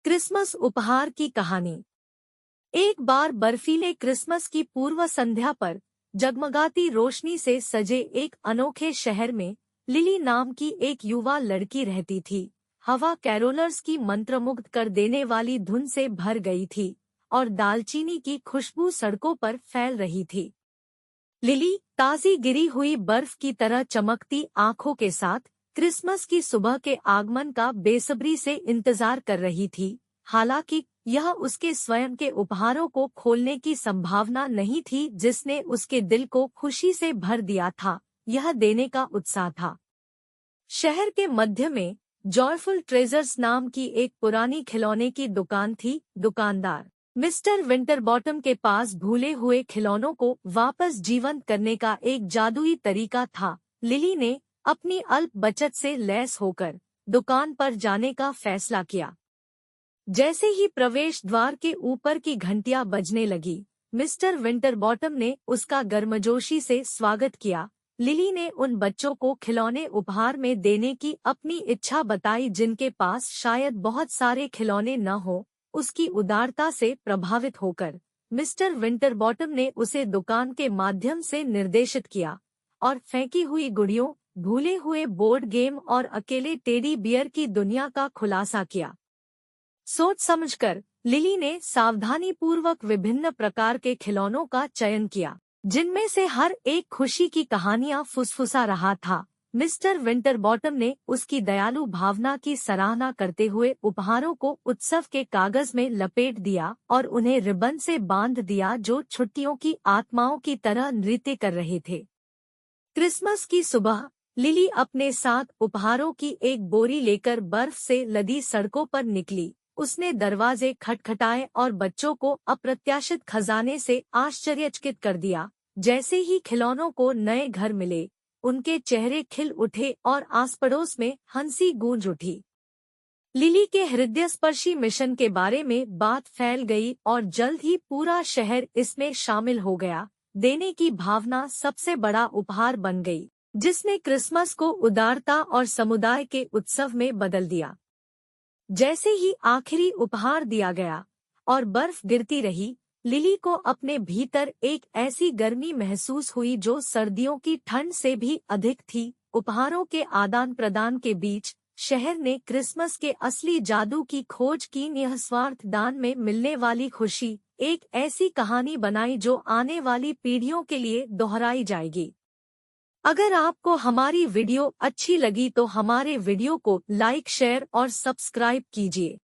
Christmas उपहार की कहानी। एक बार बर्फीले क्रिसमस की पूर्व संध्या पर जगमगाती रोशनी से सजे एक अनोखे शहर में लिली नाम की एक युवा लड़की रहती थी। हवा कैरोलर्स की मंत्रमुग्ध कर देने वाली धुन से भर गई थी और दालचीनी की खुशबू सड़कों पर फैल रही थी। लिली ताज़ी गिरी हुई बर्फ की तरह चमकती आंखों के साथ क्रिसमस की सुबह के आगमन का बेसब्री से इंतजार कर रही थी। हालांकि यह उसके स्वयं के उपहारों को खोलने की संभावना नहीं थी जिसने उसके दिल को खुशी से भर दिया था, यह देने का उत्साह था। शहर के मध्य में जॉयफुल ट्रेजर्स नाम की एक पुरानी खिलौने की दुकान थी। दुकानदार मिस्टर विंटरबॉटम के पास भूले हुए खिलौनों को वापस जीवंत करने का एक जादुई तरीका था। लिली ने अपनी अल्प बचत से लैस होकर दुकान पर जाने का फैसला किया। जैसे ही प्रवेश द्वार के ऊपर की घंटियां बजने लगी, मिस्टर विंटरबॉटम ने उसका गर्मजोशी से स्वागत किया। लिली ने उन बच्चों को खिलौने उपहार में देने की अपनी इच्छा बताई जिनके पास शायद बहुत सारे खिलौने न हो। उसकी उदारता से प्रभावित होकर मिस्टर विंटरबॉटम ने उसे दुकान के माध्यम से निर्देशित किया और फेंकी हुई गुड़ियों, भूले हुए बोर्ड गेम और अकेले टेडी बियर की दुनिया का खुलासा किया। सोच समझकर लिली ने सावधानीपूर्वक विभिन्न प्रकार के खिलौनों का चयन किया, जिनमें से हर एक खुशी की कहानियां फुसफुसा रहा था। मिस्टर विंटरबॉटम ने उसकी दयालु भावना की सराहना करते हुए उपहारों को उत्सव के कागज में लपेट दिया और उन्हें रिबन से बांध दिया जो छुट्टियों की आत्माओं की तरह नृत्य कर रहे थे। क्रिसमस की सुबह लिली अपने साथ उपहारों की एक बोरी लेकर बर्फ से लदी सड़कों पर निकली। उसने दरवाजे खटखटाए और बच्चों को अप्रत्याशित खजाने से आश्चर्यचकित कर दिया। जैसे ही खिलौनों को नए घर मिले, उनके चेहरे खिल उठे और आस-पड़ोस में हंसी गूंज उठी। लिली के हृदयस्पर्शी मिशन के बारे में बात फैल गई और जल्द ही पूरा शहर इसमें शामिल हो गया। देने की भावना सबसे बड़ा उपहार बन गई, जिसने क्रिसमस को उदारता और समुदाय के उत्सव में बदल दिया। जैसे ही आखिरी उपहार दिया गया और बर्फ गिरती रही, लिली को अपने भीतर एक ऐसी गर्मी महसूस हुई जो सर्दियों की ठंड से भी अधिक थी। उपहारों के आदान प्रदान के बीच शहर ने क्रिसमस के असली जादू की खोज की। निस्वार्थ दान में मिलने वाली खुशी एक ऐसी कहानी बनाई जो आने वाली पीढ़ियों के लिए दोहराई जाएगी। अगर आपको हमारी वीडियो अच्छी लगी तो हमारे वीडियो को लाइक, शेयर और सब्सक्राइब कीजिए।